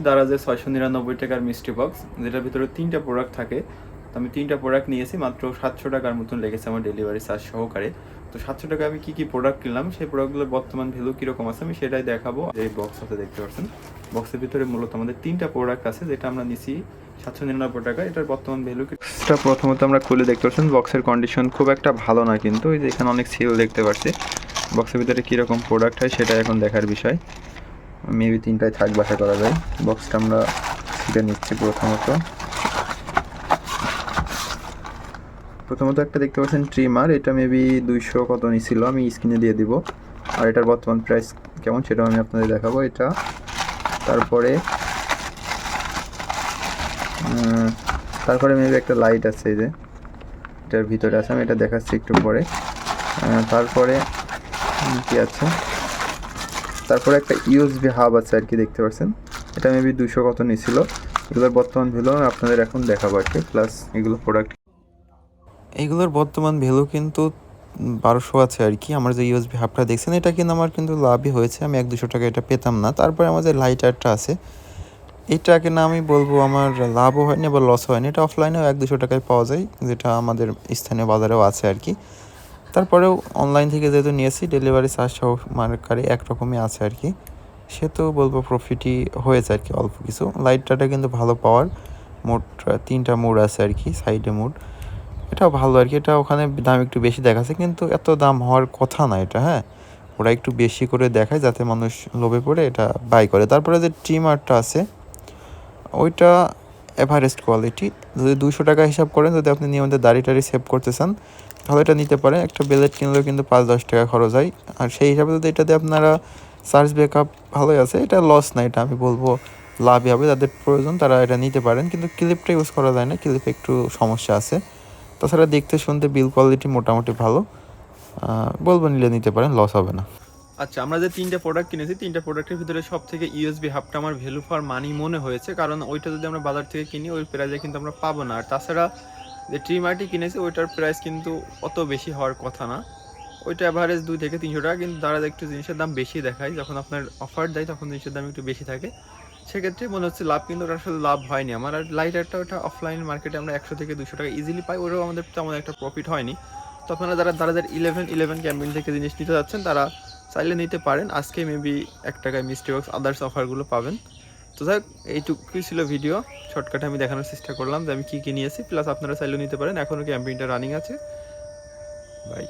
দারাজের 699 টাকার mystery box, যেটার ভিতরে 3টা প্রোডাক্ট থাকে। তো আমি 3টা প্রোডাক্ট নিয়েছি, মাত্র 700 টাকার মতন লেগেছে আমার ডেলিভারি চার্জ সহকারে। তো 700 টাকা আমি কী প্রোডাক্ট কিনলাম, সেই প্রোডাক্টগুলোর বর্তমান ভ্যালু কীরকম আছে আমি সেটাই দেখাবো। এই বক্স আছে, দেখতে পাচ্ছেন। বক্সের ভিতরে মূলত আমাদের 3টা প্রোডাক্ট আছে, যেটা আমরা নিছি 799 টাকা। এটার বর্তমান ভ্যালু সেটা প্রথমত আমরা খুলে দেখতে পাচ্ছেন। বক্সের কন্ডিশন খুব একটা ভালো না, কিন্তু এই যে এখানে অনেক সিল দেখতে পাচ্ছি। বক্সের ভিতরে কীরকম প্রোডাক্ট হয় সেটা এখন দেখার বিষয়। মেবি 3টায় থাক বাসা করা যায়। বক্সটা আমরা ছিটে নিচ্ছি। প্রথমত একটা দেখতে পাচ্ছেন ট্রিমার, এটা মেবি 200 কত নিছিল, আমি স্ক্রিনে দিয়ে দিব। আর এটার বর্তমান প্রাইস কেমন সেটাও আমি আপনাদের দেখাবো। এটা তারপরে মেবি একটা লাইট আছে, এই যে এটার ভিতরে আছে, আমি এটা দেখাচ্ছি একটু পরে। তারপরে কি আছে, তারপরে একটা ইউএসবি হাব আছে আর কি, দেখতে পাচ্ছেন। এটা মেবি 200 কত নিছিল। এগুলোর বর্তমান ভ্যালু আপনাদের এখন দেখাবো আর কি। প্লাস এইগুলোর বর্তমান ভ্যালু কিন্তু 1200 আছে আর কি। আমার যে ইউএসবি হাবটা দেখছেন, এটা কিন্তু আমার কিন্তু লাভই হয়েছে। আমি 100-200 টাকা এটা পেতাম না। তারপরে আমার যে লাইটারটা আছে, এটাকে না আমি বলবো আমার লাভও হয়নি বা লস হয়নি। এটা অফলাইনেও 100-200 টাকায় পাওয়া যায়, যেটা আমাদের স্থানীয় বাজারেও আছে আর কি। তারপরেও অনলাইন থেকে যেহেতু নিয়েছি, ডেলিভারি চার্জ সহকারে একরকমই আছে আর কি। সে তো বলবো প্রফিটই হয়েছে আর কি, অল্প কিছু। লাইটটা কিন্তু ভালো পাওয়ার, মোট 3টা মোড আছে আর কি, সাইডে মোড। এটাও ভালো আর কি। এটা ওখানে দাম একটু বেশি দেখাচ্ছে, কিন্তু এত দাম হওয়ার কথা না এটা। হ্যাঁ, ওরা একটু বেশি করে দেখায় যাতে মানুষ লোভে পড়ে এটা বাই করে। তারপরে যে ট্রিমারটা আছে, ওইটা এভারেস্ট কোয়ালিটি। যদি 200 টাকা হিসাব করেন, যদি আপনি নিয়মিত দাড়ি সেভ করতে চান, তাহলে এটা নিতে পারেন। একটা বেলেট কিনলেও কিন্তু 5-10 টাকা খরচ হয়। আর সেই হিসাবে যদি এটাতে আপনারা চার্জ ব্যাকআপ ভালোই আছে, এটা লস না, এটা আমি বলবো লাভই হবে। যাদের প্রয়োজন তারা এটা নিতে পারেন, কিন্তু ক্লিপটা ইউজ করা যায় না, ক্লিপে একটু সমস্যা আছে। তাছাড়া দেখতে শুনতে বিল কোয়ালিটি মোটামুটি ভালো, বলবো নিলে নিতে পারেন, লস হবে না। আচ্ছা, আমরা যে 3টা প্রোডাক্ট কিনেছি, 3টা প্রোডাক্টের ভিতরে সব থেকে ইউএসবি হাবটা আমার ভ্যালু ফর মানি মনে হয়েছে, কারণ ওইটা যদি আমরা বাজার থেকে কিনি ওই প্রাইসে কিন্তু আমরা পাবো না। আর তাছাড়া যে ট্রিমারটি কিনেছি ওইটার প্রাইস কিন্তু অত বেশি হওয়ার কথা না, ওইটা অ্যাভারেজ 200-300 টাকা। কিন্তু তারা একটু জিনিসের দাম বেশি দেখায়, যখন আপনার অফার দেয় তখন জিনিসের দাম একটু বেশি থাকে। সেক্ষেত্রে মনে হচ্ছে লাভ, কিন্তু ওটা আসলে লাভ হয়নি আমার। আর লাইটারটা ওটা অফলাইন মার্কেটে আমরা 100-200 টাকা ইজিলি পাই, ওটাও আমাদের তেমন একটা প্রফিট হয়নি। তো আপনারা যারা 11 ক্যাম্পেইন থেকে জিনিস নিতে যাচ্ছেন, তারা চাইলে নিতে পারেন। আজকে মেবি 1 টাকায় মিস্ট্রি বক্স আদার্স অফারগুলো পাবেন। তো যাই হোক, এইটুকুই ছিল ভিডিও। শর্টকাটে আমি দেখানোর চেষ্টা করলাম যে আমি কী নিয়েছি। প্লাস আপনারা চাইলেও নিতে পারেন, এখনও ক্যাম্পেইনটা রানিং আছে। বাই।